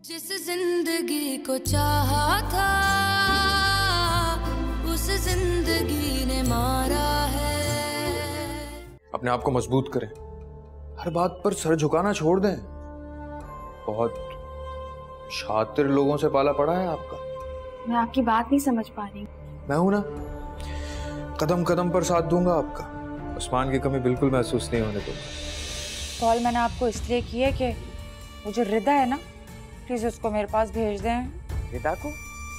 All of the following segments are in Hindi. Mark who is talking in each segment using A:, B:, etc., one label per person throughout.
A: जिस जिंदगी को चाहा था उस जिंदगी ने मारा है।
B: अपने आप को मजबूत करें, हर बात पर सर झुकाना छोड़ दें। बहुत शातिर लोगों से पाला पड़ा है आपका।
C: मैं आपकी बात नहीं समझ पा रही।
B: मैं हूं ना, कदम कदम पर साथ दूंगा आपका। उस्मान की कमी बिल्कुल महसूस नहीं होने दूंगा।
D: कॉल मैंने आपको इसलिए की है कि वो जो रिदा है ना, प्लीज उसको मेरे पास भेज दें।
E: रिदा को?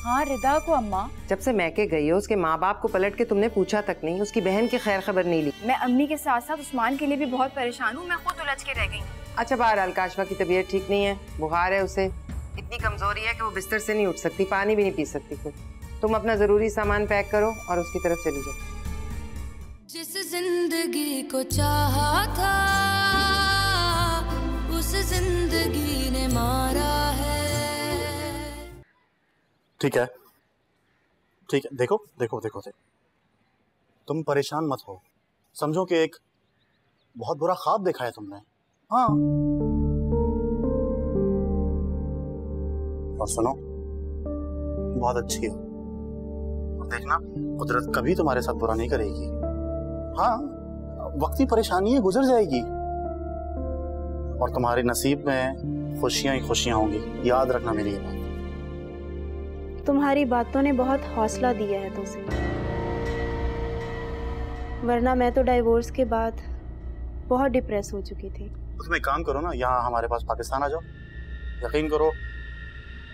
D: हाँ रिदा को अम्मा।
E: जब से मैके गई हो उसके माँ बाप को पलट के तुमने पूछा तक नहीं, उसकी बहन की खैर खबर नहीं ली।
C: मैं अम्मी के साथ साथ उस्मान के लिए भी बहुत परेशान हूँ। मैं खुद उलझ के रह गई।
E: अच्छा बहरहाल काशवा की तबीयत ठीक नहीं है, बुखार है उसे, इतनी कमजोरी है कि वो बिस्तर से नहीं उठ सकती, पानी भी नहीं पी सकती खुद। तुम अपना जरूरी सामान पैक करो और उसकी तरफ चली जाओ।
A: जिस जिंदगी को चाहा था उस जिंदगी ने मारा है।
F: ठीक है ठीक है, देखो देखो देखो देखो, तुम परेशान मत हो। समझो कि एक बहुत बुरा ख्वाब देखा है तुमने। हाँ, और सुनो, बहुत अच्छी हो और देखना कुदरत कभी तुम्हारे साथ बुरा नहीं करेगी। हाँ, वक्ती परेशानी है, गुजर जाएगी और तुम्हारे नसीब में खुशियां ही खुशियां होंगी। याद रखना मेरी ये बात।
C: तुम्हारी बातों ने बहुत हौसला दिया है तुझे, वरना मैं तो डाइवोर्स के बाद बहुत डिप्रेस हो चुकी थी।
F: तो तुम एक काम करो ना, यहाँ हमारे पास पाकिस्तान आ जाओ। यकीन करो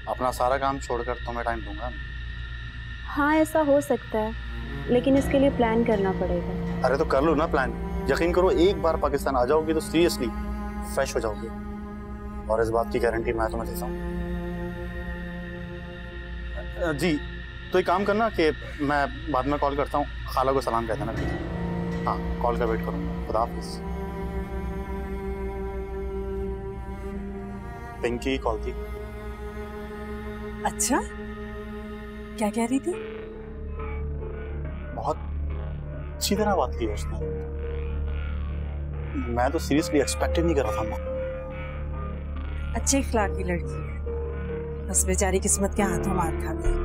F: अपना सारा काम छोड़कर तुम्हें टाइम दूंगा।
C: हाँ ऐसा हो सकता है, लेकिन इसके लिए प्लान करना पड़ेगा।
F: अरे तो कर लो ना प्लान। यकीन करो एक बार पाकिस्तान आ जाओगी तो सीरियसली फ्रेश हो जाओगे, और इस बात की गारंटी मैं तुम्हें देता हूँ। जी तो एक काम करना कि मैं बाद में कॉल करता हूँ, खाला को सलाम कह देना। ठीक है, हाँ कॉल का वेट करूँगा। खुदा हाफिज़। पिंकी कॉल थी।
G: अच्छा, क्या कह रही थी?
F: बहुत अच्छी तरह बात की उसने। मैं तो सीरियसली एक्सपेक्ट नहीं कर रहा था।
G: अच्छे इखलाक की लड़की है, बस बेचारी किस्मत के हाथों मार खा गई।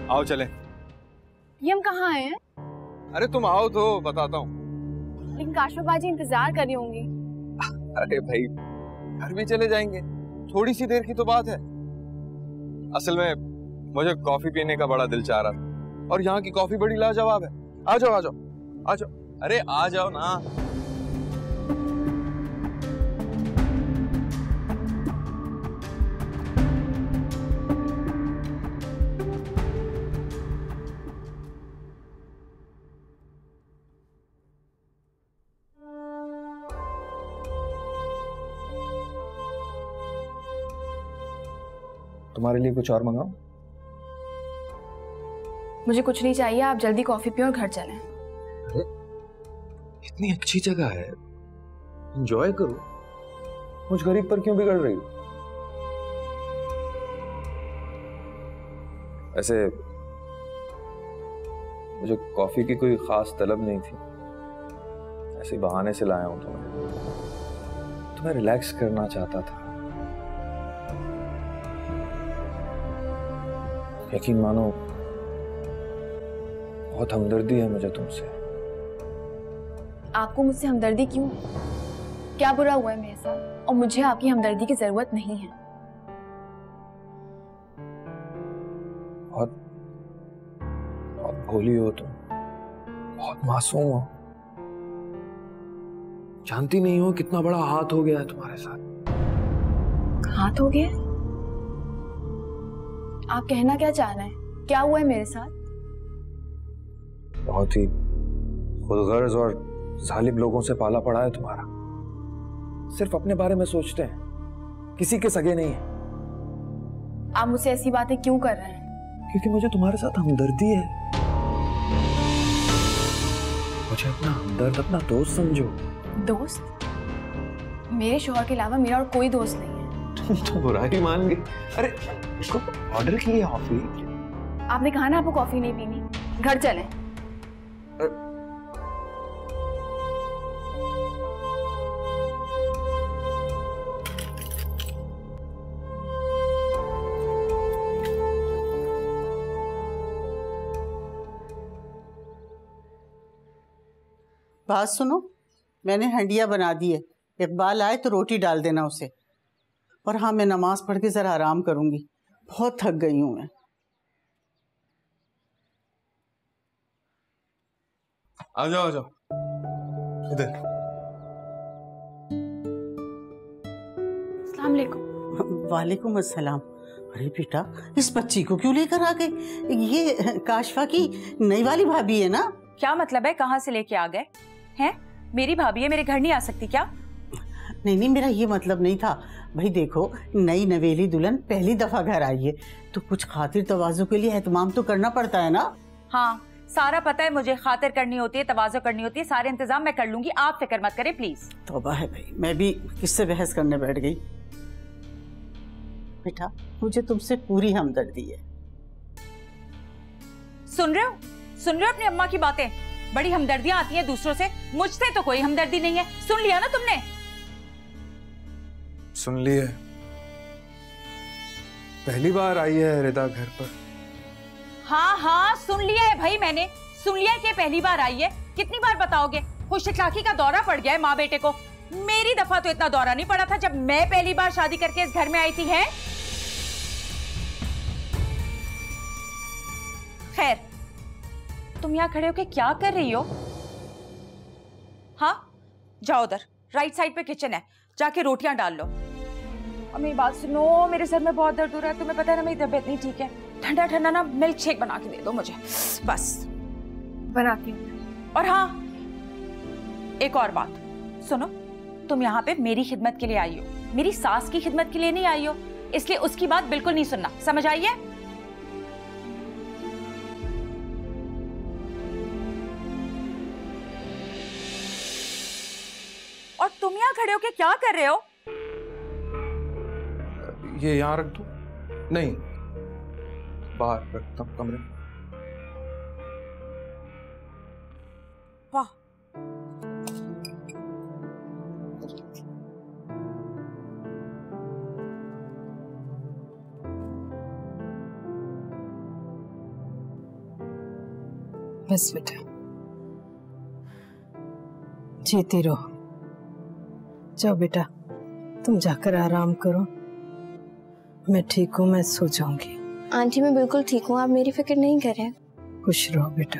B: आओ चलें।
C: ये हम कहाँ आए हैं?
B: अरे तुम आओ तो बताता हूँ।
C: लेकिन काशवा बाजी इंतजार कर रही होंगी।
B: अरे भाई घर भी चले जाएंगे, थोड़ी सी देर की तो बात है। असल में मुझे कॉफी पीने का बड़ा दिल चाह रहा था और यहाँ की कॉफी बड़ी लाजवाब है। आ जाओ आ जाओ आ जाओ। अरे आ जाओ ना। तुम्हारे लिए कुछ और मंगाऊं?
C: मुझे कुछ नहीं चाहिए, आप जल्दी कॉफी पियो और घर चलें।
B: अरे इतनी अच्छी जगह है, एंजॉय करो। मुझ गरीब पर क्यों बिगड़ रही हो? ऐसे मुझे कॉफी की कोई खास तलब नहीं थी, ऐसे बहाने से लाया हूं तुम्हें रिलैक्स करना चाहता था। यकीन मानो बहुत हमदर्दी है मुझे तुमसे।
C: आपको मुझसे हमदर्दी क्यों? क्या बुरा हुआ है मेरे साथ? और मुझे आपकी हमदर्दी की जरूरत नहीं है।
B: बहुत बहुत भोली हो तुम, बहुत मासूम हो। जानती नहीं हो कितना बड़ा हाथ हो गया है तुम्हारे साथ।
C: हाथ हो गया? आप कहना क्या चाह रहे हैं? क्या हुआ है मेरे साथ?
B: बहुत ही खुदगर्ज और जालिम लोगों से पाला पड़ा है तुम्हारा। सिर्फ अपने बारे में सोचते हैं, किसी के सगे नहीं है।
C: आप मुझसे ऐसी बातें क्यों कर रहे हैं?
B: क्योंकि मुझे तुम्हारे साथ हमदर्दी है। मुझे अपना हमदर्द, अपना दोस्त समझो।
C: दोस्त? मेरे शौहर के अलावा मेरा और कोई दोस्त नहीं है।
B: तुम तो बुरा ही मान गई। अरे इसको ऑर्डर किए कॉफी।
C: आपने कहा ना आपको कॉफी नहीं पीनी, घर चलें।
H: बात सुनो, मैंने हंडिया बना दी है। इकबाल आए तो रोटी डाल देना उसे। और हाँ, मैं नमाज पढ़ के जरा आराम करूंगी, बहुत थक गई हूं मैं।
B: आ जाओ इधर।
C: अस्सलाम वालेकुम।
H: वालेकुम अस्सलाम। अरे बेटा, इस बच्ची को क्यों लेकर आ गए? ये काशफा की नई वाली भाभी है ना?
D: क्या मतलब है, कहाँ से लेके आ गए हैं? मेरी भाभी है, मेरे घर नहीं आ सकती क्या?
H: नहीं, मेरा ये मतलब नहीं था। भाई देखो, नई नवेली दुल्हन पहली दफा घर आई है तो कुछ खातिर तवाज़ु के लिए एहतमाम तो करना पड़ता है ना।
D: हाँ, सारा पता है मुझे, खातिर करनी होती है, तवाज़ु करनी होती है, सारे इंतजाम मैं कर लूंगी, आप फिक्र मत करें प्लीज।
H: तौबा है भाई, मैं भी किससे बहस करने बैठ गई। बेटा, मुझे तुमसे पूरी हमदर्दी है।
D: सुन रहे हो अपनी अम्मा की बातें? बड़ी हमदर्दियां आती हैं दूसरों से, मुझसे तो कोई हमदर्दी नहीं है। सुन लिया ना तुमने?
B: सुन लिए। पहली बार आई है रिदा घर पर।
D: हाँ, सुन लिया है भाई, मैंने सुन लिया है कि पहली बार आई है। कितनी बार बताओगे? खुश इखलाकी का दौरा पड़ गया है माँ बेटे को। मेरी दफा तो इतना दौरा नहीं पड़ा था जब मैं पहली बार शादी करके इस घर में आई थी। है खैर, तुम यहाँ खड़े होके क्या कर रही हो? हाँ, जाओ उधर राइट साइड पे किचन है, जाके रोटियां डाल लो। और मेरी बात सुनो, मेरे सर में बहुत दर्द हो रहा है, तुम्हें पता है ना मेरी तबीयत नहीं ठीक है। ठंडा ठंडा ना मिल्क शेक बना के दे दो मुझे, बस।
C: बनाती हूँ।
D: और हाँ, एक और बात सुनो, तुम यहाँ पे मेरी खिदमत के लिए आई हो, मेरी सास की खिदमत के लिए नहीं आई हो, इसलिए उसकी बात बिल्कुल नहीं सुनना, समझ आई है? और तुम यहाँ खड़े होके क्या कर रहे हो?
B: ये यहाँ रख दो। नहीं, बाहर रखता हूँ कमरे में।
D: वाह,
G: बस बेटा, जीती रहो। जाओ बेटा, तुम जाकर आराम करो। मैं ठीक हूँ, मैं सो जाऊंगी।
I: आंटी मैं बिल्कुल ठीक हूँ, आप मेरी फिक्र नहीं करें।
G: खुश रहो बेटा।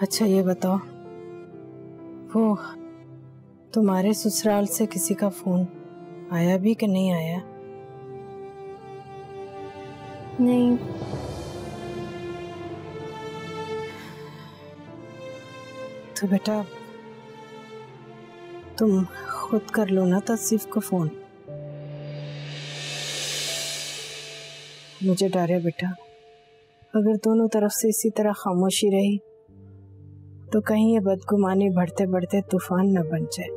G: अच्छा ये बताओ, वो तुम्हारे ससुराल से किसी का फोन आया भी कि नहीं आया?
I: नहीं।
G: तो बेटा तुम खुद कर लो ना तौसीफ को फोन। मुझे डर है बेटा, अगर दोनों तरफ से इसी तरह खामोशी रही तो कहीं ये बदगुमानी बढ़ते बढ़ते तूफान न बन जाए।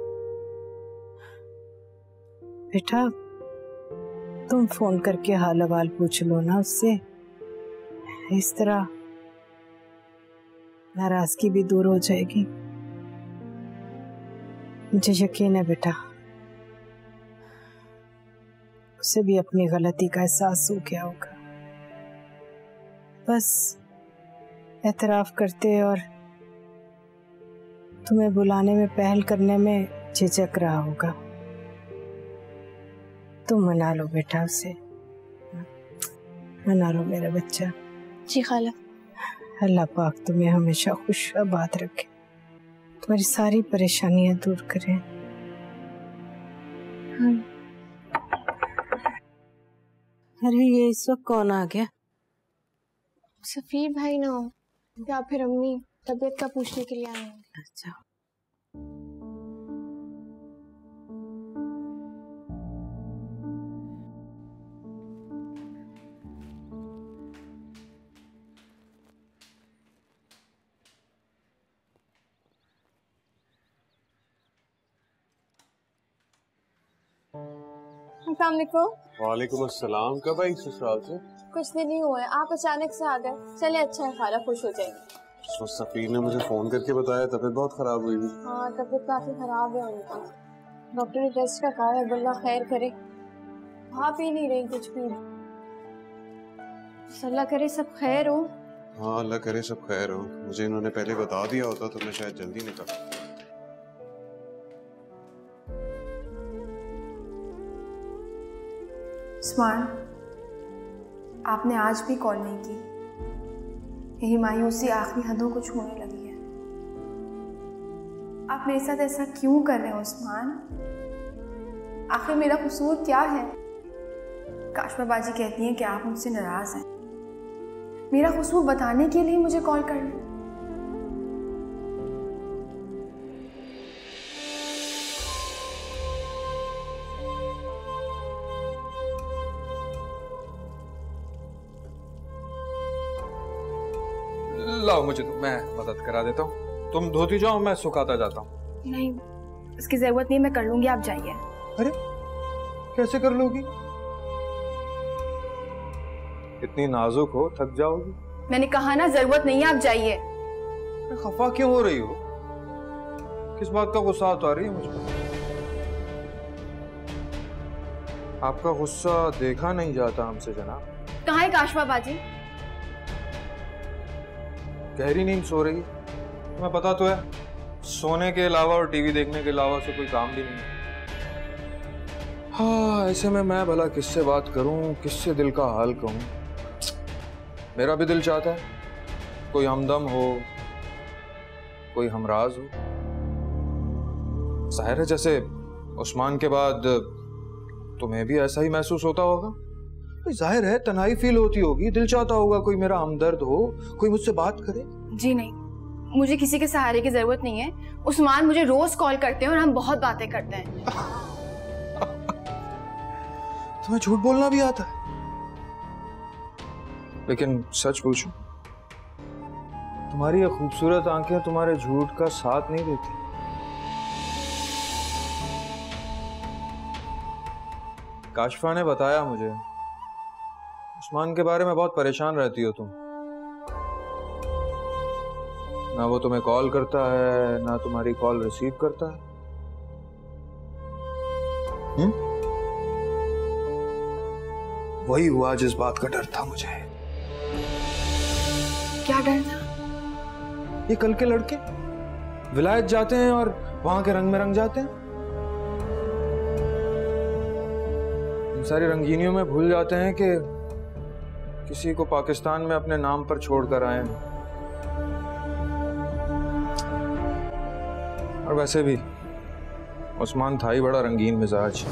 G: बेटा तुम फोन करके हाल हवाल पूछ लो ना उससे, इस तरह नाराजगी भी दूर हो जाएगी। मुझे यकीन है बेटा, उसे भी अपनी गलती का एहसास हो गया होगा, बस एतराफ करते और तुम्हें बुलाने में पहल करने में झिझक रहा होगा। तुम मना लो बेटा उसे, मना लो मेरा बच्चा।
I: जी खाला।
G: अल्लाह पाक तुम्हें हमेशा खुश आबाद रखे, तुम्हारी सारी परेशानियां दूर करें। अरे ये इस वक्त कौन आ गया?
I: सफीर भाई ना हो या फिर अम्मी तबीयत का पूछने के लिए आए होंगे।
G: अच्छा
I: अस्सलाम वालेकुम।
J: वालेकुम अस्सलाम। कब आई ससुराल से?
I: कुछ दिन ही हुए, आप अचानक से आ गए। चले अच्छा है, खाला खुश हो जाएंगे।
J: तो सफीर ने मुझे फोन करके बताया तबीयत बहुत खराब हुई थी।
I: हाँ तबीयत काफी खराब है उनकी, डॉक्टर ने टेस्ट का कहा है, अल्लाह खैर करे। हाँ पी नहीं रही कुछ भी, अल्लाह करे सब खैर हो।
J: हाँ अल्लाह करे सब खैर हो। मुझे इन्होंने पहले बता दिया होता तो मैं शायद जल्दी निकल।
C: उस्मान, आपने आज भी कॉल नहीं की। यही मायूसी आखिरी हदों को छूने लगी है। आप मेरे साथ ऐसा क्यों कर रहे हो उस्मान? आखिर मेरा कसूर क्या है? काशमा बाजी कहती हैं कि आप मुझसे नाराज हैं। मेरा कसूर बताने के लिए मुझे कॉल कर रहे हैं।
B: लाओ मुझे, तो मैं मदद करा देता हूँ। तुम धोती जाओ, मैं सुखाता जाता हूँ।
C: नहीं, इसकी जरूरत नहीं, मैं कर लूंगी, आप जाइए।
B: अरे कैसे कर लोगी? इतनी नाजुक हो, थक जाओगी।
C: मैंने कहा ना जरूरत नहीं है, आप जाइए।
B: खफा क्यों हो रही हो? किस बात का गुस्सा आ रही है मुझे? आपका गुस्सा देखा नहीं जाता हमसे जनाब।
C: कहाँ है काशमा बाजी?
B: गहरी नींद सो रही, तुम्हें पता तो है सोने के अलावा और टीवी देखने के अलावा से कोई काम भी नहीं है। हाँ ऐसे में मैं भला किससे बात करूं, किससे दिल का हाल कहूं? मेरा भी दिल चाहता है कोई हमदम हो, कोई हमराज हो। जाहिर है जैसे उस्मान के बाद तुम्हें भी ऐसा ही महसूस होता होगा। जाहिर है तन्हाई फील होती होगी, दिल चाहता होगा कोई मेरा हमदर्द हो, कोई मुझसे बात करे।
C: जी नहीं, मुझे किसी के सहारे की जरूरत नहीं है। उस्मान मुझे रोज कॉल करते हैं और हम बहुत बातें करते हैं।
B: तुम्हें झूठ बोलना भी आता है? लेकिन सच पूछूं, तुम्हारी ये खूबसूरत आंखें तुम्हारे झूठ का साथ नहीं देती। काशफा ने बताया मुझे उस्मान के बारे में बहुत परेशान रहती हो तुम। ना वो तुम्हें कॉल करता है, ना तुम्हारी कॉल रिसीव करता है। वही हुआ जिस बात का डर था मुझे।
C: क्या डर था?
B: ये कल के लड़के विलायत जाते हैं और वहां के रंग में रंग जाते हैं। इन सारी रंगीनियों में भूल जाते हैं कि किसी को पाकिस्तान में अपने नाम पर छोड़कर आए हैं। और वैसे भी उस्मान था ही बड़ा रंगीन मिजाज।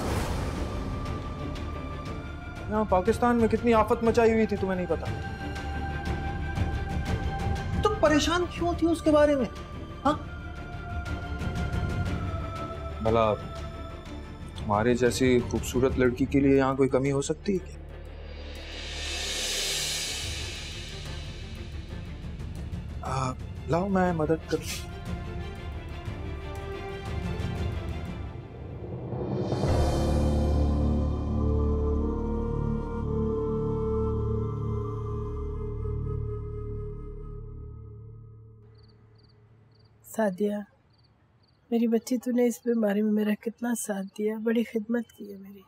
B: यहाँ पाकिस्तान में कितनी आफत मचाई हुई थी तुम्हें नहीं पता? तुम परेशान क्यों थी उसके बारे में? हाँ भला तुम्हारे जैसी खूबसूरत लड़की के लिए यहाँ कोई कमी हो सकती है क्या? लाओ मैं मदद कर।
G: सादिया, मेरी बच्ची, तूने इस बीमारी में मेरा कितना साथ दिया, बड़ी खिदमत की है मेरी।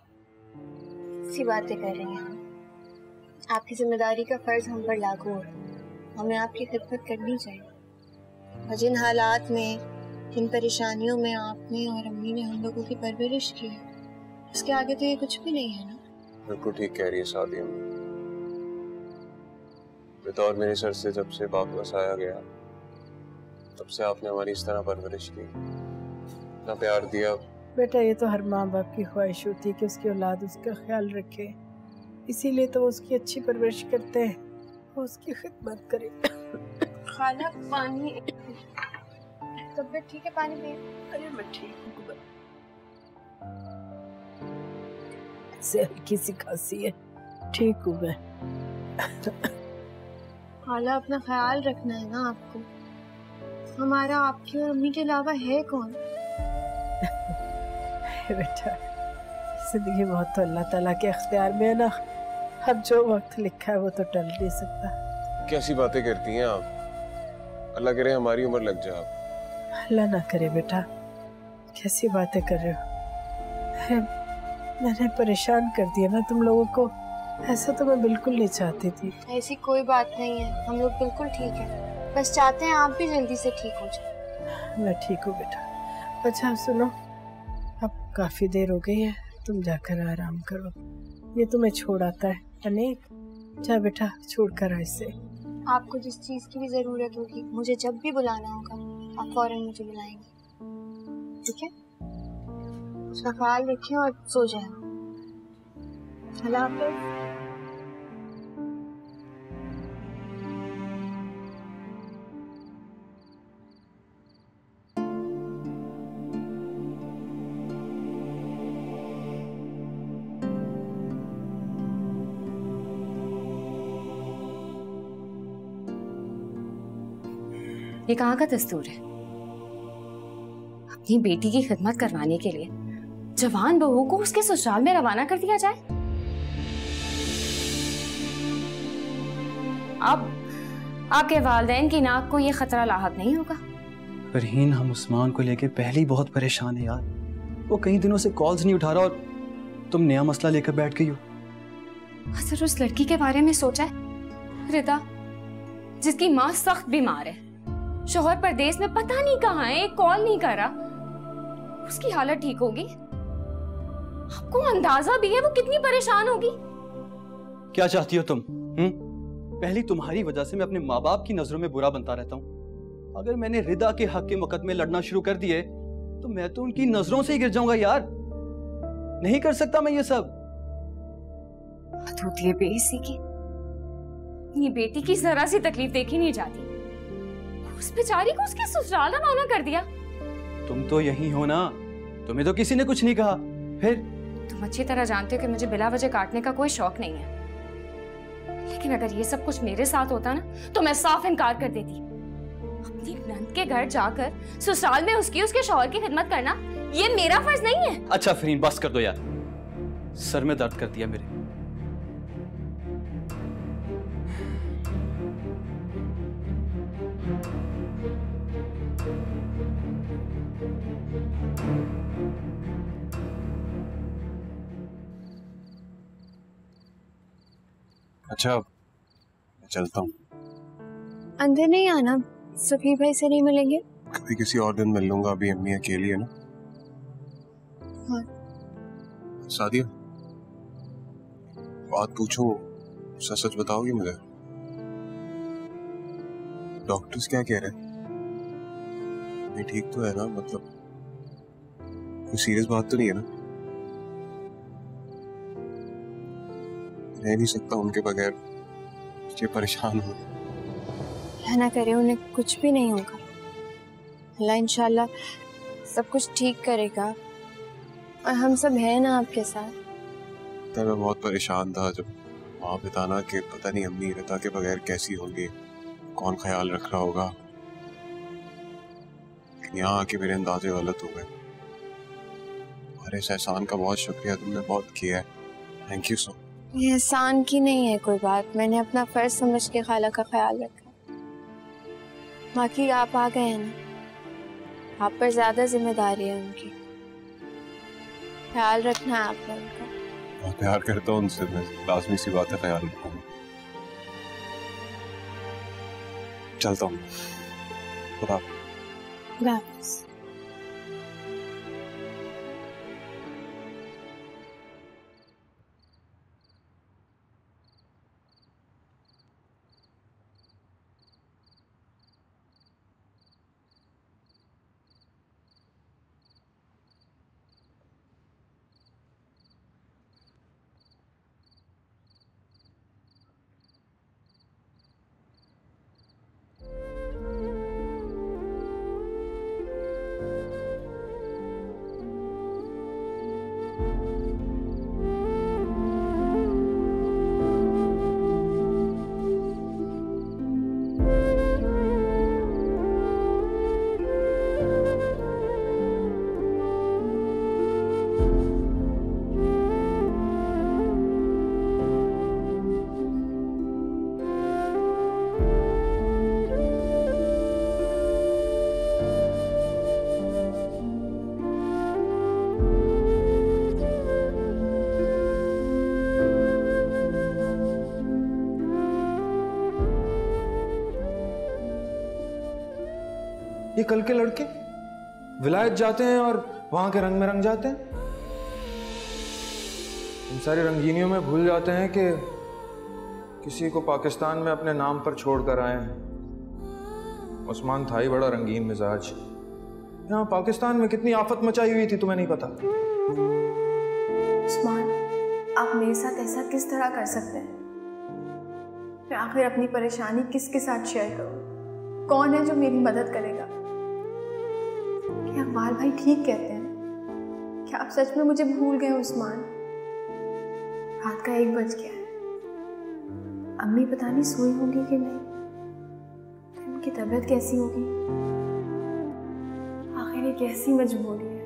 I: सी बातें कर रही हैं हम। आपकी जिम्मेदारी का फर्ज हम पर लागू हो, हमें आपकी खिदमत करनी चाहिए। और जिन हालात में, जिन परेशानियों में आपने और अम्मी ने हम लोगों की परवरिश की है, उसके आगे तो ये कुछ भी नहीं है ना।
J: बिल्कुल ठीक कह रही है सादिया। बेतौर मेरे सर से जब से बाप वसाया गया, तब से आपने हमारी इस तरह परवरिश की, इतना प्यार दिया।
G: बेटा ये तो हर माँ बाप की ख्वाहिश होती है कि उसकी औलाद उसका ख्याल रखे, इसीलिए तो वो उसकी अच्छी परवरिश करते हैं, वो उसकी खिदमत करे।
I: खाना पानी, तबीयत ठीक है? पानी पिए।
G: अरे मैं ठीक हूँ, ऐसे हल्की सी खांसी है, ठीक हूँ मैं।
I: खाला अपना ख्याल रखना है ना आपको, हमारा आपकी और अम्मी के अलावा है कौन?
G: बेटा जिंदगी बहुत तो अल्लाह ताला के अख्तियार में है ना। अब जो वक्त लिखा है वो तो टल नहीं सकता।
J: कैसी बातें करती हैं आप? अल्लाह करे हमारी उम्र लग जाए आप।
G: अल्लाह ना करे बेटा, कैसी बातें कर रहे हो। मैंने परेशान कर दिया ना तुम लोगों को, ऐसा तो मैं बिल्कुल नहीं चाहती थी।
I: ऐसी कोई बात नहीं है, हम लोग बिल्कुल ठीक है, बस चाहते हैं आप भी जल्दी से ठीक हो जाए।
G: मैं ठीक हूँ बेटा। अच्छा सुनो, अब काफी देर हो गई है, तुम जाकर आराम करो। ये तुम्हें छोड़ आता है अनेक, जा बेटा छोड़ कर आ इसे।
I: आपको जिस चीज की भी जरूरत होगी, मुझे जब भी बुलाना होगा आप फौरन मुझे बुलाएंगे, ठीक है? उसका ख्याल रखें और सो जाए। अल्लाह हाफ़िज़।
K: ये कहाँ का दस्तूर है? अपनी बेटी की खिदमत करवाने के लिए जवान बहू को उसके ससुराल में रवाना कर दिया जाए। अब आपके वालिदैन की नाक को ये खतरा लाहक नहीं होगा।
L: फरहीन, हम उस्मान को लेके पहले ही बहुत परेशान है यार। वो कई दिनों से कॉल्स नहीं उठा रहा और तुम नया मसला लेकर बैठ गई हो।
K: असर उस लड़की के बारे में सोचा है? रिदा, जिसकी माँ सख्त बीमार है, शोहर परदेश में पता नहीं कहाँ है, एक कॉल नहीं कर रहा, उसकी हालत ठीक होगी? आपको अंदाजा भी है वो कितनी परेशान होगी?
L: क्या चाहती हो तुम? पहली तुम्हारी वजह से मैं अपने माँ बाप की नजरों में बुरा बनता रहता हूँ। अगर मैंने रिदा के हक के मुकदमे लड़ना शुरू कर दिए तो मैं तो उनकी नजरों से ही गिर जाऊंगा यार। नहीं कर सकता मैं ये सब।
K: बात होती है बेइज्जती की। अपनी बेटी की जरा सी तकलीफ देखी नहीं जाती, उस बेचारी को उसके ससुराल रवाना कर दिया।
L: तुम तो यही हो ना, तुम्हें तो किसी ने कुछ नहीं कहा। फिर
K: तुम अच्छी तरह जानते हो कि मुझे बिला वजह काटने का कोई शौक नहीं है, लेकिन अगर ये सब कुछ मेरे साथ होता ना तो मैं साफ इनकार कर देती। अपनी नंद के घर जाकर ससुराल में उसके शौहर की खिदमत करना ये मेरा फर्ज नहीं है।
L: अच्छा फरीन, बस कर दो यार, सर में दर्द कर दिया मेरे।
J: अच्छा मैं चलता हूँ।
I: अंदर नहीं आना, सफी भाई से नहीं मिलेंगे?
J: कभी किसी और दिन मिल लूंगा, अभी अम्मी अकेली है ना।
I: हाँ।
J: सादिया, बात पूछूं, सच सच बताओगी मुझे? डॉक्टर्स क्या कह रहे हैं? ये ठीक तो है ना? मतलब कोई सीरियस बात तो नहीं है ना? रह नहीं सकता उनके बगैर, ये परेशान हूँ।
I: अल्लाह ना करे उन्हें कुछ भी नहीं होगा। अल्लाह इंशाल्लाह सब कुछ ठीक करेगा और हम सब हैं ना आपके साथ।
J: तब मैं बहुत परेशान था जब माँ बताना कि पता नहीं अम्मी रिदा के बगैर कैसी होगी, कौन ख्याल रख रहा होगा। लेकिन यहाँ आके मेरे अंदाजे गलत हो गए। तुम्हारे इस एहसान का बहुत शुक्रिया, तुमने बहुत किया है। Thank you so much.
I: ये एहसान की नहीं है कोई बात, मैंने अपना फर्ज समझ के खाला का ख्याल रखा। बाकी आप आ गए हैं ना, आप पर ज्यादा जिम्मेदारी है उनकी, ख्याल रखना है आपने उनका।
J: मैं प्यार करता हूँ उनसे, मैं लाजमी सी बात है, ख्याल रखूंगा। चलता हूँ। खुदा
I: हाफिज़।
B: ये कल के लड़के विलायत जाते हैं और वहां के रंग में रंग जाते हैं। इन सारी रंगीनियों में भूल जाते हैं कि किसी को पाकिस्तान में अपने नाम पर छोड़कर आए हैं। उस्मान था ही बड़ा रंगीन मिजाज। यहाँ पाकिस्तान में कितनी आफत मचाई हुई थी तुम्हें नहीं पता?
C: उस्मान, आप मेरे साथ ऐसा किस तरह कर सकते हैं? मैं आखिर अपनी परेशानी किसके साथ शेयर करूं? कौन है जो मेरी मदद करेगा? क्या अकबाल भाई ठीक कहते हैं? क्या आप सच में मुझे भूल गए उस्मान? रात का 1 बज गया है। अम्मी पता नहीं सोई होगी कि नहीं, उनकी तबीयत कैसी होगी। आखिर ये कैसी मजबूरी है,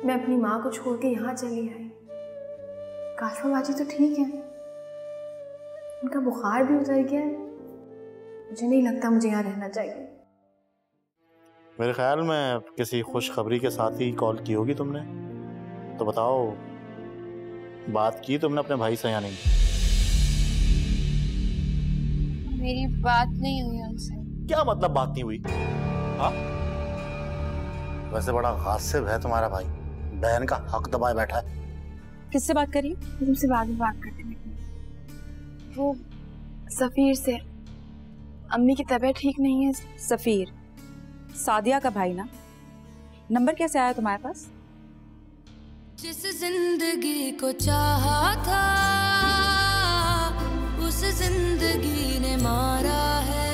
C: मैं अपनी माँ को छोड़ के यहाँ चली आई। काशफा बाजी तो ठीक है, उनका बुखार भी उतर गया है। मुझे नहीं लगता मुझे यहाँ रहना चाहिए।
F: मेरे ख्याल में किसी खुशखबरी के साथ ही कॉल की होगी तुमने। तो बताओ, बात की तुमने अपने भाई से या नहीं?
I: मेरी बात नहीं हुई उनसे।
F: क्या मतलब बात नहीं हुई? हाँ, वैसे बड़ा गासिब है तुम्हारा भाई, बहन का हक दबाए बैठा है।
D: किससे बात करी?
C: तुमसे बाद में बात करते हैं। वो सफीर से। अम्मी की तबीयत ठीक नहीं है।
D: सफीर सादिया का भाई ना? नंबर कैसे आया तुम्हारे पास?
A: जिस जिंदगी को चाहा था उस जिंदगी ने मारा है।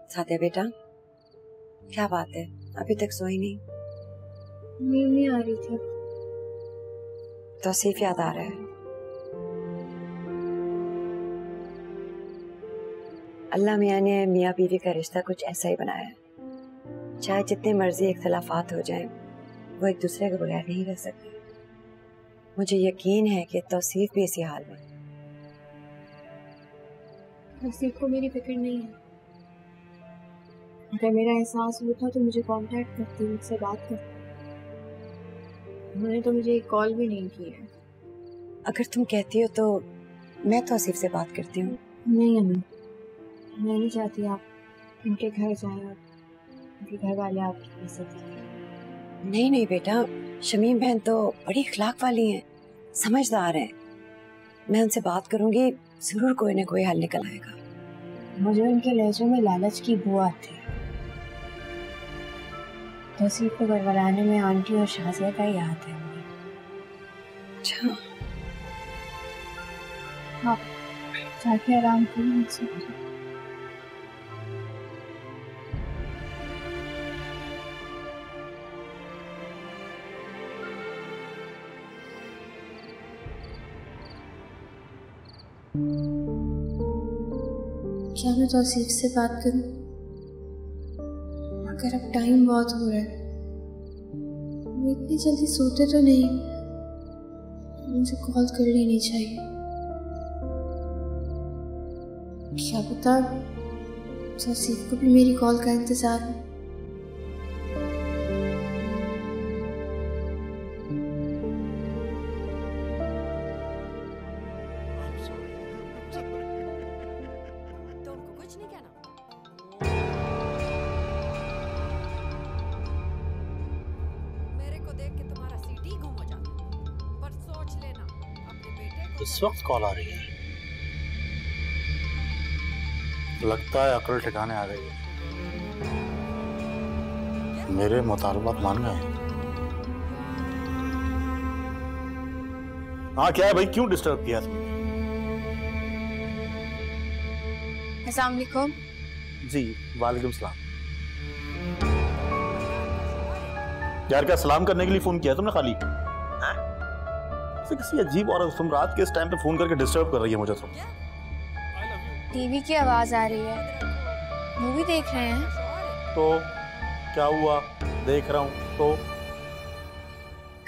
M: सादिया बेटा, क्या बात है, अभी तक सोई नहीं?
C: नींद नहीं आ रही थी।
M: तौसीफ याद आ रहा है? अल्लाह मियाँ ने मियाँ बीवी का रिश्ता कुछ ऐसा ही बनाया है। चाहे जितने मर्जी इख्तलाफात हो जाएं, वो एक दूसरे के बगैर नहीं रह सकते। मुझे यकीन है कि तौसीफ भी इसी हाल में।
C: तौसीफ को मेरी फिक्र नहीं है। अगर मेरा एहसास होता तो मुझे कांटेक्ट करती, मुझसे बात करती। उन्होंने तो मुझे एक कॉल भी नहीं की है।
M: अगर तुम कहती हो तो मैं तौसीफ से बात करती हूँ।
C: नहीं अम्मी, मैं नहीं चाहती आप उनके घर जाएं और उनके घर वाले आपकी इज्जत करें।
M: नहीं नहीं बेटा, शमीम बहन तो बड़ी इखलाक वाली हैं, समझदार हैं। मैं उनसे बात करूंगी, जरूर कोई ना कोई हल निकल आएगा।
C: मुझे उनके लहजे में लालच की बू आती है। तौसीफ को गड़बड़ाने में आंटी और शाजिया का ही याद है मुझे।
M: अच्छा,
C: आप जाके आराम करो, मुझसे क्या मैं तौसीफ से बात करूं? मगर अब टाइम बहुत हो रहा है, वो इतनी जल्दी सोते तो नहीं। मुझे कॉल कर लेनी चाहिए। क्या पता तौसीफ को भी मेरी कॉल का इंतजार है।
F: इस वक्त कॉल आ रही है, लगता है अकल ठिकाने आ गई है। मेरे मुतालबात मान गए। हाँ क्या है भाई, क्यों डिस्टर्ब किया तुमने?
C: अस्सलाम वालेकुम।
F: जी वालेकुम सलाम। यार क्या सलाम करने के लिए फोन किया तुमने खाली? किसी अजीब और तुम रात के इस टाइम पे फोन करके डिस्टर्ब कर रही है मुझे। तो
C: टीवी की आवाज आ रही है, मूवी देख रहे हैं।
F: तो क्या हुआ, देख रहा हूँ तो?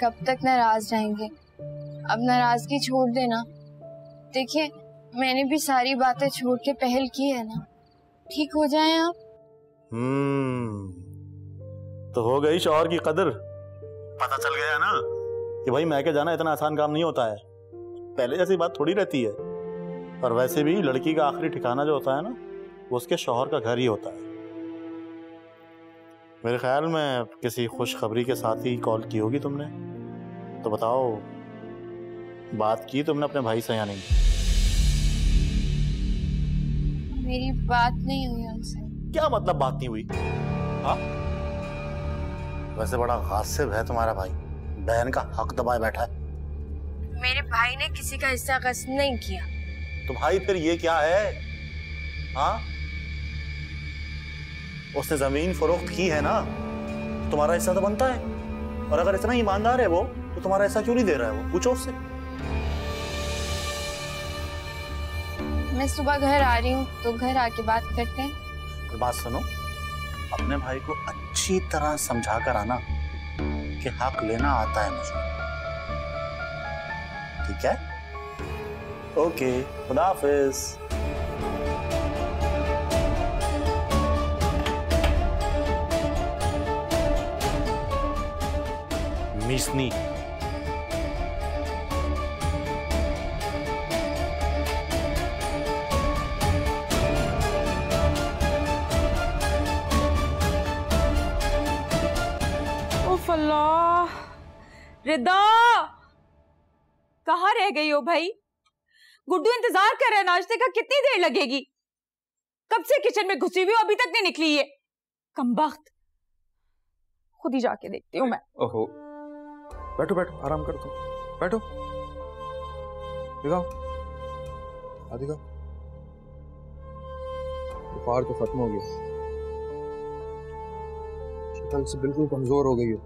C: कब तक नाराज रहेंगे? अब नाराजगी छोड़ देना। देखिए मैंने भी सारी बातें छोड़ के पहल की है ना, ठीक हो जाएं आप।
F: तो हो गई शौहर की कदर। पता चल गया ना कि भाई मैके जाना इतना आसान काम नहीं होता है। पहले जैसी बात थोड़ी रहती है। और वैसे भी लड़की का आखिरी ठिकाना जो होता है ना, वो उसके शौहर का घर ही होता है। मेरे ख्याल में किसी खुशखबरी के साथ ही कॉल की होगी तुमने। तो बताओ, बात की तुमने अपने भाई से या नहीं?
I: मेरी बात नहीं हुई उनसे।
F: क्या मतलब बात नहीं हुई? हाँ, वैसे बड़ा गासिब है तुम्हारा भाई, बहन का हक दबाए बैठा है।
I: मेरे भाई ने किसी का हिस्सा गस्ब नहीं किया।
F: तो भाई फिर ये क्या है? हाँ, उसने जमीन फरोख्त की है ना, तुम्हारा हिस्सा तो बनता है। और अगर इतना ईमानदार है वो, तो तुम्हारा हिस्सा क्यों नहीं दे रहा है वो? पूछो उससे।
I: मैं सुबह घर आ रही हूँ, तो घर आके बात करते हैं।
F: और बात सुनो, अपने भाई को अच्छी तरह समझा कर आना कि हक लेना आता है मुझे, ठीक है? ओके, खुदा हाफिज। मिसनी
D: अल्लाह, रिदा कहाँ रह गई हो भाई? गुड्डू इंतजार कर रहा है नाश्ते का, कितनी देर लगेगी? कब से किचन में घुसी हुई हो, अभी तक नहीं निकली है। कमबख्त, खुद ही जाके देखती हूँ मैं।
B: ओहो, बैठो बैठो, आराम करो तुम, बैठो। दिखाओ, दिखाओ। बुखार तो खत्म हो गया, शक्ल से बिल्कुल कमजोर हो गई हो,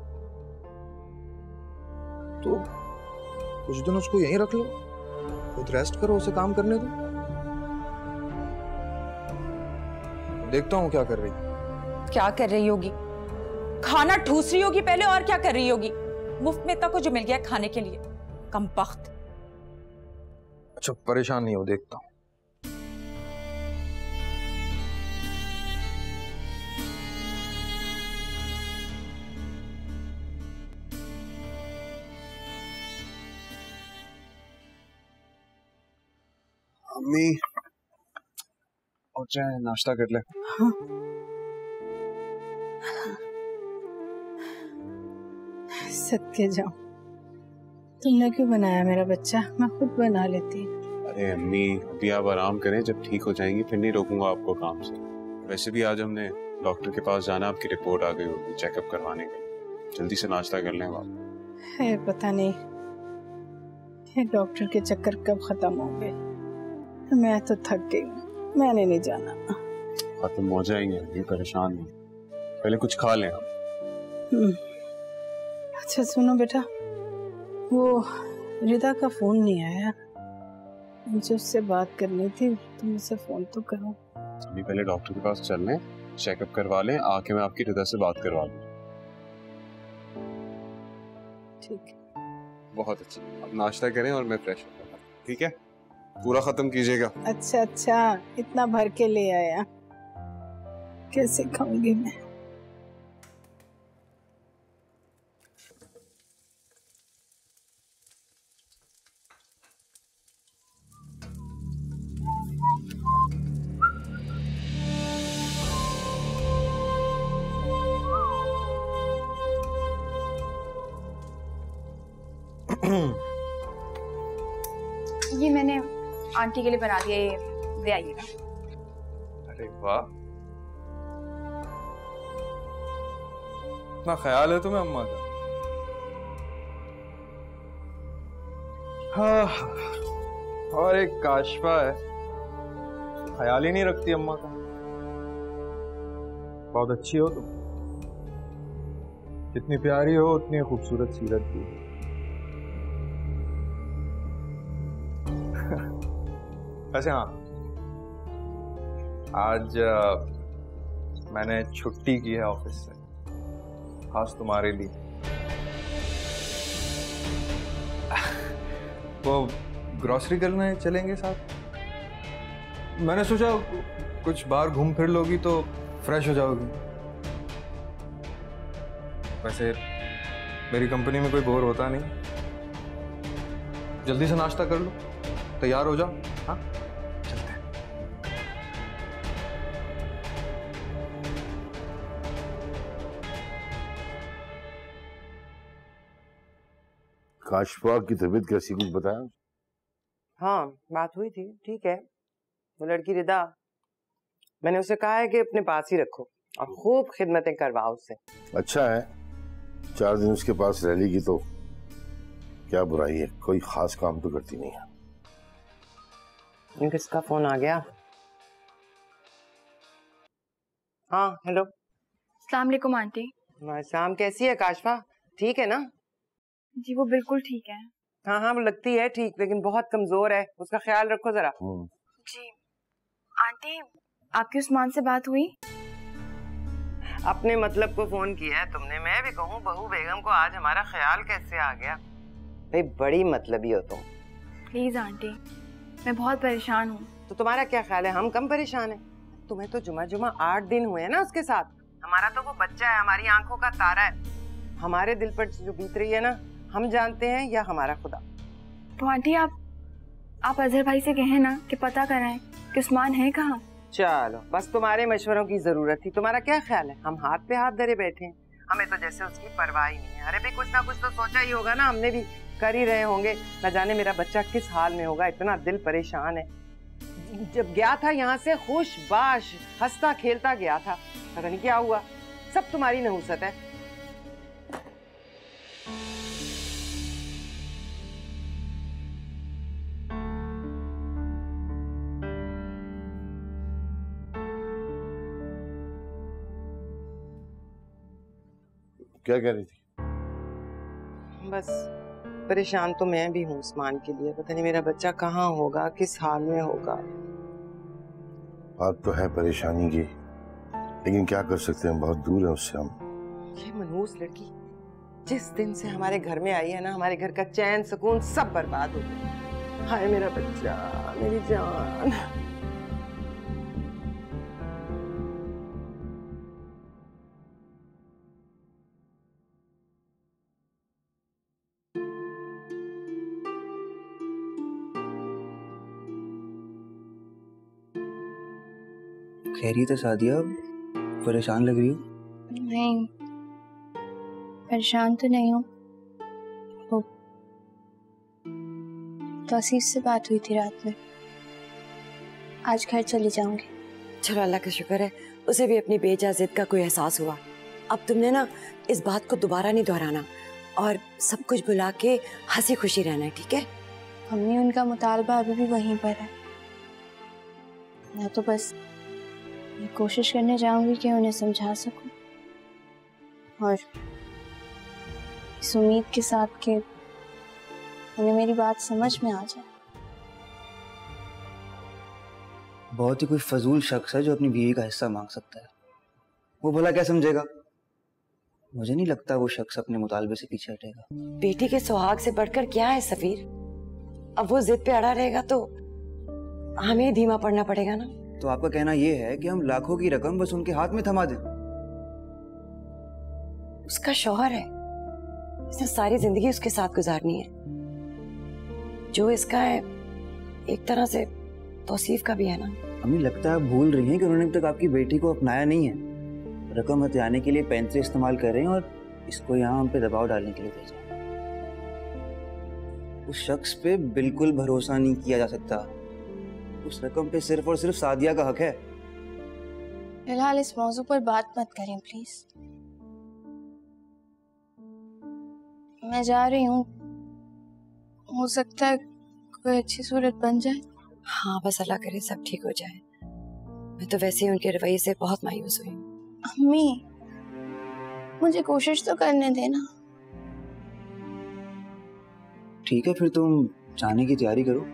B: तो कुछ दिन उसको यहीं रख लो, खुद रेस्ट करो, उसे काम करने दो। देखता हूँ क्या कर रही।
D: क्या कर रही होगी? खाना ठूस रही होगी पहले, और क्या कर रही होगी? मुफ्त में इतना कुछ मिल गया खाने के लिए, कमबख्त।
B: अच्छा, परेशान नहीं हो, देखता हूँ। अम्मी, और चाहे नाश्ता कर ले।
G: हाँ। सदके जाओ, तुमने क्यों बनाया मेरा बच्चा? मैं खुद बना लेती।
J: अरे अम्मी, अभी आप आराम करें, जब ठीक हो जाएंगी फिर नहीं रोकूंगा आपको काम से। वैसे भी आज हमने डॉक्टर के पास जाना, आपकी रिपोर्ट आ गई होगी चेकअप करवाने के। जल्दी से नाश्ता कर लें आप।
G: है पता नहीं ये डॉक्टर के चक्कर कब खत्म होंगे। मैं तो थक गई हूँ, मैंने नहीं जाना।
J: खत्म हो जाएंगे, अभी परेशान नहीं, पहले कुछ खा लें आप।
G: अच्छा सुनो बेटा, वो रिदा का फोन नहीं आया, मुझे उससे बात करनी थी, तुम उसे फोन तो करो।
J: अभी पहले डॉक्टर के पास चल लें, चेकअप करवा लें, आके मैं आपकी रिदा से बात करवा लूँ।
G: ठीक है,
J: बहुत अच्छा। अब नाश्ता करें और मैं फ्रेश हो जाऊँ, ठीक है? पूरा खत्म कीजिएगा।
G: अच्छा अच्छा, इतना भर के ले आया, कैसे खाऊंगी मैं?
C: ये मैंने आंटी के लिए बना दिया, ये ले आइएगा।
B: अरे वाह, इतना ख्याल है तुम्हें अम्मा का। हाँ, और एक काशफा है, ख्याल ही नहीं रखती अम्मा का। बहुत अच्छी हो तुम, जितनी प्यारी हो उतनी खूबसूरत सीरत भी। वैसे हाँ, आज मैंने छुट्टी की है ऑफिस से, खास तुम्हारे लिए। वो ग्रोसरी करने चलेंगे साथ। मैंने सोचा कुछ बाहर घूम फिर लोगी तो फ्रेश हो जाओगी। वैसे मेरी कंपनी में कोई बोर होता नहीं, जल्दी से नाश्ता कर लो, तैयार हो जाओ। हाँ चलते हैं।
N: काशफा की तबीयत कैसी, कुछ बताया?
E: हाँ बात हुई थी, ठीक है। वो लड़की रिदा, मैंने उसे कहा है कि अपने पास ही रखो और खूब खिदमतें करवाओ उससे।
N: अच्छा है, 4 दिन उसके पास रह लेगी तो क्या बुराई है, कोई खास काम तो करती नहीं है।
E: किसका फोन आ गया? हाँ हेलो।
C: अस्सलाम वालेकुम आंटी।
E: शाम कैसी है काशफा, ठीक है ना?
C: जी वो बिल्कुल ठीक है।
E: हाँ हाँ वो लगती है ठीक, लेकिन बहुत कमजोर है, उसका ख्याल रखो जरा।
C: जी आंटी, आपकी उस्मान से बात हुई?
E: अपने मतलब को फोन किया है तुमने? मैं भी कहूँ बहू बेगम को आज हमारा ख्याल कैसे आ गया? भाई बड़ी मतलबी हो तुम।
C: प्लीज आंटी, मैं बहुत परेशान हूँ।
E: तो तुम्हारा क्या ख्याल है हम कम परेशान हैं? तुम्हें तो जुमा 8 दिन हुए हैं ना उसके साथ। हमारा तो वो बच्चा है, हमारी आंखों का तारा है। हमारे दिल पर जो बीत रही है ना, हम जानते हैं या हमारा खुदा?
C: तो आंटी आप अजहर भाई से कहें ना कि पता कराएं कि उस्मान है कहाँ।
E: चलो बस तुम्हारे मशवरों की जरूरत थी। तुम्हारा क्या ख्याल है? हम हाथ पे हाथ धरे बैठे हैं, हमें तो जैसे उसकी परवाह ही नहीं है। अरे भाई कुछ ना कुछ तो सोचा ही होगा ना, हमने भी कर ही रहे होंगे। न जाने मेरा बच्चा किस हाल में होगा, इतना दिल परेशान है। जब गया था यहाँ से खुश बाश हंसता खेलता गया था, पता नहीं क्या हुआ। सब तुम्हारी नहुसत है।
N: क्या कह रही थी?
E: बस परेशान तो मैं भी हूँ उस्मान के लिए। पता नहीं मेरा बच्चा कहाँ होगा, किस हाल में होगा।
N: बात तो है परेशानी की, लेकिन क्या कर सकते हैं, बहुत दूर है उससे हम।
E: ये मनहूस लड़की जिस दिन से हमारे घर में आई है ना, हमारे घर का चैन सुकून सब बर्बाद हो गया। हाय मेरा बच्चा, मेरी जान।
O: खैरियत है सादिया, परेशान लग रही हो?
I: नहीं परेशान तो नहीं हूँ। वो तौसीफ से बात हुई थी रात में, आज घर चली जाऊंगी।
M: चलो अल्लाह का शुक्र है उसे भी अपनी बेजा जिद का कोई एहसास हुआ। अब तुमने ना इस बात को दोबारा नहीं दोहराना और सब कुछ भुला के हंसी खुशी रहना है, ठीक है?
I: मम्मी उनका मुतालबा अभी भी वहीं पर है। मैं तो बस ये कोशिश करने जाऊंगी कि उन्हें समझा सकूं और इस उम्मीद के साथ कि उन्हें मेरी बात समझ में आ जाए।
O: बहुत ही कोई फजूल शख्स है जो अपनी बीवी का हिस्सा मांग सकता है। वो भला क्या समझेगा? मुझे नहीं लगता वो शख्स अपने मुतालबे से पीछे हटेगा।
M: बेटी के सुहाग से बढ़कर क्या है सफीर? अब वो जिद पे अड़ा रहेगा तो हमें धीमा पड़ना पड़ेगा ना।
O: तो आपका कहना ये है कि हम लाखों की रकम बस उनके हाथ में थमा दें?
M: उसका शौहर है, इसने सारी जिंदगी उसके साथ गुजारनी है। जो इसका है एक तरह से तौसीफ का भी है ना।
O: हमें लगता है भूल रही हैं कि उन्होंने अब तक आपकी बेटी को अपनाया नहीं है। रकम हथियाने के लिए पैंतरे इस्तेमाल कर रहे हैं और इसको यहाँ हम पे दबाव डालने के लिए भेजा। उस शख्स पे बिल्कुल भरोसा नहीं किया जा सकता। उस रकम पे सिर्फ और सिर्फ सादिया का हक है।
I: फिलहाल इस मौजू पर बात मत करें प्लीज। मैं जा रही हूँ, हो सकता है कोई अच्छी सूरत बन जाए।
M: हाँ बस अल्लाह करे सब ठीक हो जाए। मैं तो वैसे ही उनके रवैये से बहुत मायूस हुई।
I: अम्मी मुझे कोशिश तो करने देना।
O: ठीक है फिर तुम जाने की तैयारी करो।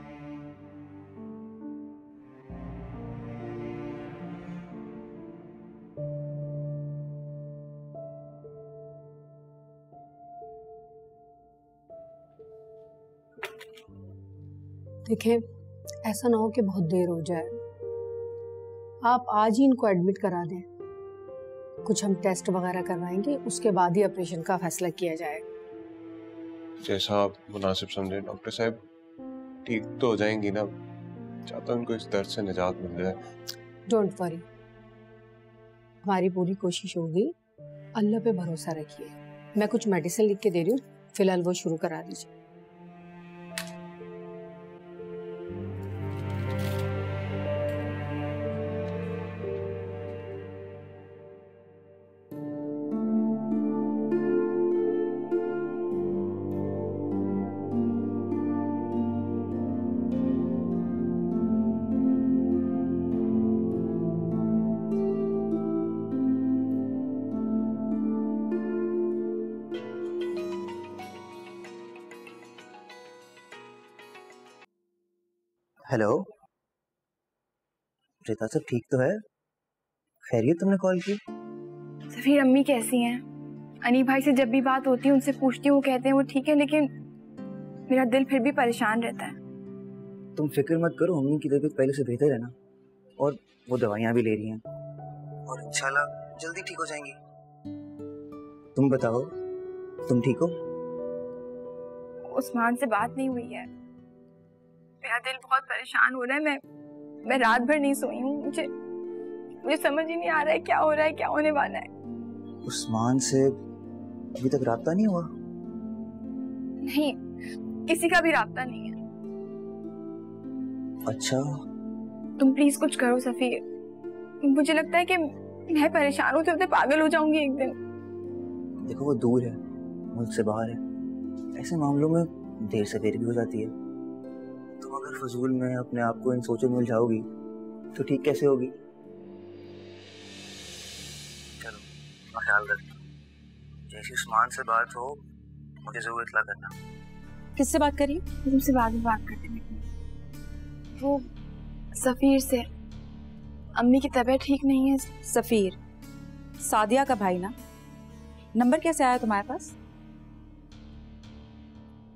G: देखिए ऐसा ना हो कि बहुत देर हो जाए, आप आज ही इनको एडमिट करा दें। कुछ हम टेस्ट वगैरह करवाएंगे, उसके बाद ही ऑपरेशन का फैसला किया जाएगा।
J: जैसा आप मुनासिब समझे डॉक्टर साहब। ठीक तो हो जाएंगी ना। चाहता हूँ इनको इस दर्द से निजात मिल जाए।
G: डोंट वरी, हमारी पूरी कोशिश होगी। अल्लाह पे भरोसा रखिए। मैं कुछ मेडिसिन लिख के दे रही हूँ, फिलहाल वो शुरू करा दीजिए।
O: हेलो रिता, सब ठीक तो है? खैरियत? तुमने कॉल की?
C: सफीर, अम्मी कैसी हैं? अनी भाई से जब भी बात होती है उनसे पूछती हूँ, वो कहते हैं वो ठीक है, लेकिन मेरा दिल फिर भी परेशान रहता है।
O: तुम फिक्र मत करो, अम्मी की तबीयत पहले से बेहतर है ना, और वो दवाइयाँ भी ले रही हैं और इंशाल्लाह जल्दी ठीक हो जाएंगी। तुम बताओ, तुम ठीक हो?
C: उस्मान से बात नहीं हुई है। मेरा दिल बहुत परेशान हो रहा है। मैं रात भर नहीं सोई हूँ। मुझे समझ ही नहीं आ रहा है क्या हो रहा है, क्या होने वाला है।
O: उस्मान से अभी तक राब्ता नहीं हुआ?
C: नहीं, किसी का भी राब्ता नहीं है।
O: अच्छा,
C: तुम प्लीज कुछ करो सफीर। मुझे लगता है कि मैं परेशान हूँ तो पागल हो जाऊंगी एक दिन।
O: देखो, वो दूर है, मुल्क से बाहर है, ऐसे मामलों में देर से देर भी हो जाती है। तुम अगर फजूल में अपने आप को इन सोचों में उलझाओगी तो ठीक कैसे होगी? चलो, ख्याल रखना। जैसे उस्मान से बात हो मुझे जरूर इत्तला करना।
D: किससे बात करी?
C: तुमसे बाद में बात करते हैं। वो सफीर से। अम्मी की तबीयत ठीक नहीं है।
D: सफीर सादिया का भाई ना? नंबर कैसे आया तुम्हारे पास?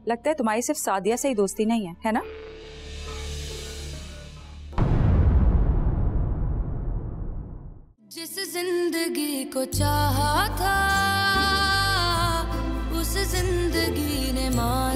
D: लगता है तुम्हारी सिर्फ सादिया से ही दोस्ती नहीं है, है ना?
A: जिस जिंदगी को चाहा था उस जिंदगी ने मार